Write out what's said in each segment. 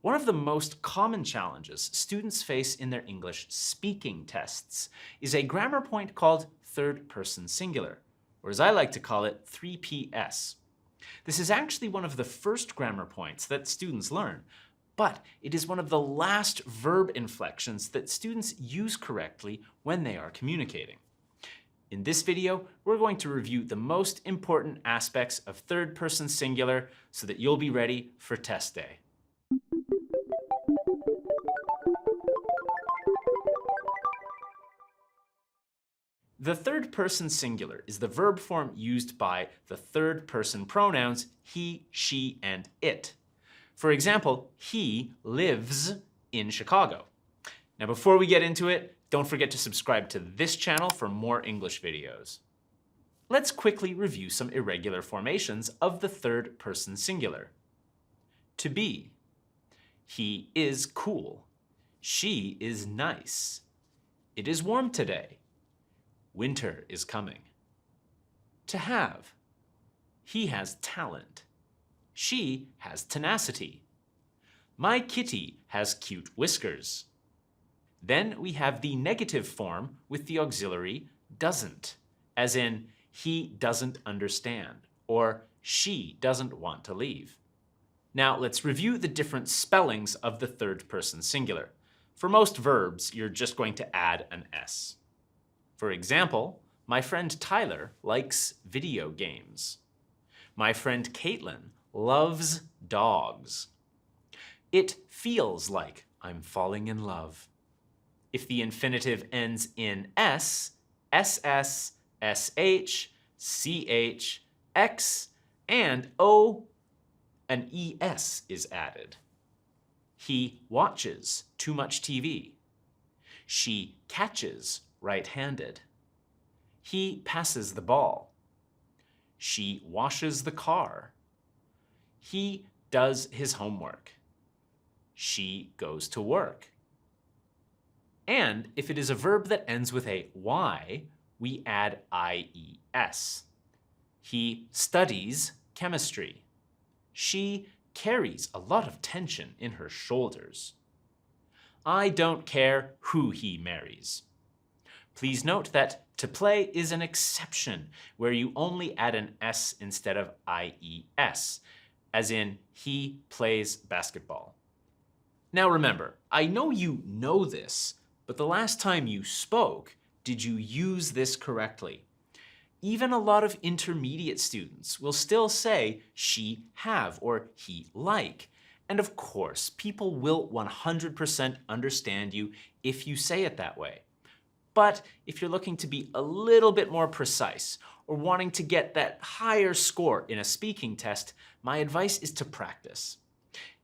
One of the most common challenges students face in their English speaking tests is a grammar point called third person singular, or as I like to call it, 3PS. This is actually one of the first grammar points that students learn, but it is one of the last verb inflections that students use correctly when they are communicating. In this video, we're going to review the most important aspects of third person singular so that you'll be ready for test day. The third person singular is the verb form used by the third person pronouns he, she, and it. For example, he lives in Chicago. Now before we get into it, don't forget to subscribe to this channel for more English videos. Let's quickly review some irregular formations of the third person singular. To be. He is cool. She is nice. It is warm today. Winter is coming. To have. He has talent. She has tenacity. My kitty has cute whiskers. Then we have the negative form with the auxiliary doesn't, as in he doesn't understand or she doesn't want to leave. Now let's review the different spellings of the third person singular. For most verbs, you're just going to add an S. For example, my friend Tyler likes video games. My friend Caitlin loves dogs. It feels like I'm falling in love. If the infinitive ends in S, SS, SH, CH, X, and O, an ES is added. He watches too much TV. She catches right-handed. He passes the ball. She washes the car. He does his homework. She goes to work. And if it is a verb that ends with a Y, we add IES. He studies chemistry. She carries a lot of tension in her shoulders. I don't care who he marries. Please note that to play is an exception where you only add an S instead of IES, as in he plays basketball. Now remember, I know you know this, but the last time you spoke, did you use this correctly? Even a lot of intermediate students will still say she have or he like. And of course, people will 100% understand you if you say it that way. But if you're looking to be a little bit more precise or wanting to get that higher score in a speaking test, my advice is to practice.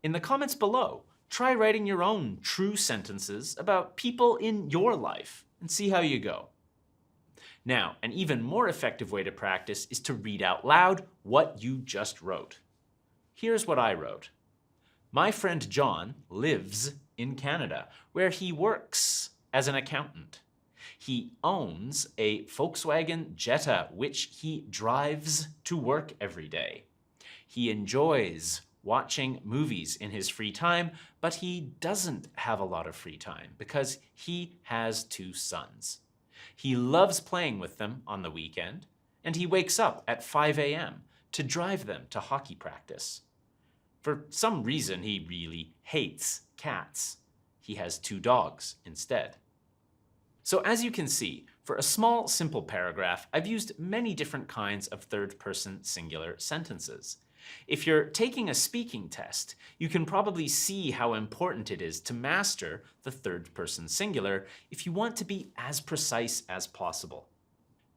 In the comments below, try writing your own true sentences about people in your life and see how you go. Now, an even more effective way to practice is to read out loud what you just wrote. Here's what I wrote. My friend John lives in Canada, where he works as an accountant. He owns a Volkswagen Jetta, which he drives to work every day. He enjoys watching movies in his free time, but he doesn't have a lot of free time because he has 2 sons. He loves playing with them on the weekend, and he wakes up at 5 a.m. to drive them to hockey practice. For some reason, he really hates cats. He has 2 dogs instead. So as you can see, for a small, simple paragraph, I've used many different kinds of third-person singular sentences. If you're taking a speaking test, you can probably see how important it is to master the third-person singular if you want to be as precise as possible.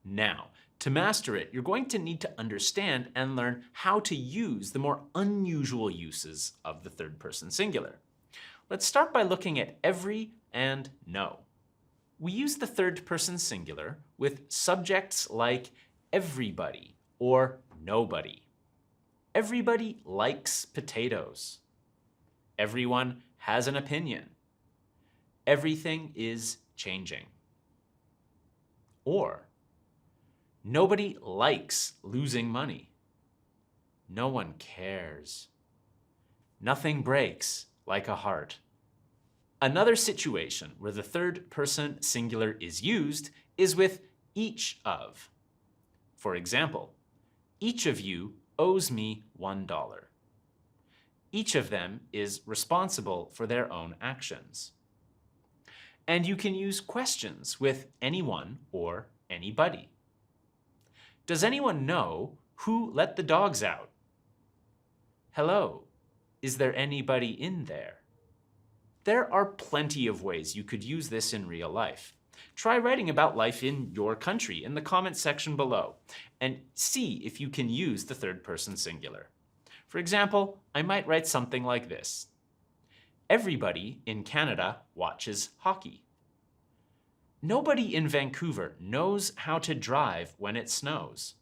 Now, to master it, you're going to need to understand and learn how to use the more unusual uses of the third-person singular. Let's start by looking at every and no. We use the third-person singular with subjects like everybody or nobody. Everybody likes potatoes. Everyone has an opinion. Everything is changing. Or, nobody likes losing money. No one cares. Nothing breaks like a heart. Another situation where the third person singular is used is with each of. For example, each of you owes me $1. Each of them is responsible for their own actions. And you can use questions with anyone or anybody. Does anyone know who let the dogs out? Hello, is there anybody in there? There are plenty of ways you could use this in real life. Try writing about life in your country in the comments section below and see if you can use the third person singular. For example, I might write something like this. Everybody in Canada watches hockey. Nobody in Vancouver knows how to drive when it snows.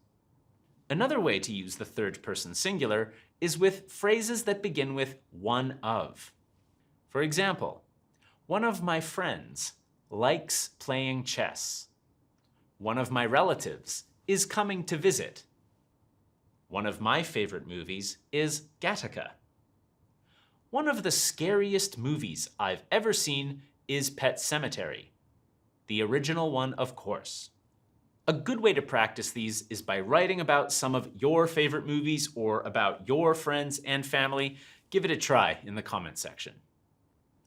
Another way to use the third person singular is with phrases that begin with one of. For example, one of my friends likes playing chess. One of my relatives is coming to visit. One of my favorite movies is Gattaca. One of the scariest movies I've ever seen is Pet Sematary. The original one, of course. A good way to practice these is by writing about some of your favorite movies or about your friends and family. Give it a try in the comment section.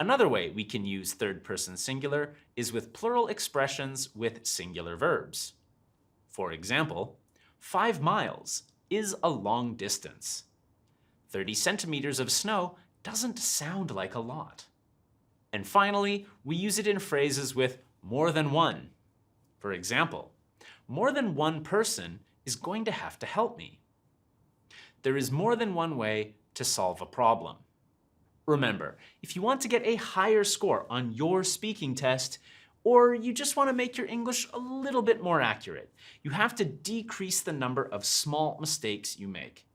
Another way we can use third person singular is with plural expressions with singular verbs. For example, 5 miles is a long distance. 30 centimeters of snow doesn't sound like a lot. And finally, we use it in phrases with more than one. For example, more than one person is going to have to help me. There is more than one way to solve a problem. Remember, if you want to get a higher score on your speaking test, or you just want to make your English a little bit more accurate, you have to decrease the number of small mistakes you make.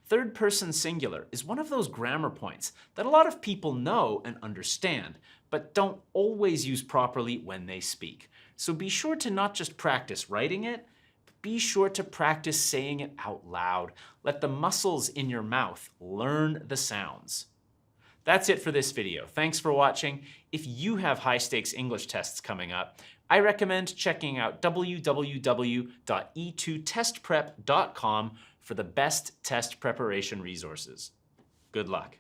Third person singular is one of those grammar points that a lot of people know and understand, but don't always use properly when they speak. So be sure to not just practice writing it, but be sure to practice saying it out loud. Let the muscles in your mouth learn the sounds. That's it for this video. Thanks for watching. If you have high-stakes English tests coming up, I recommend checking out www.e2testprep.com for the best test preparation resources. Good luck.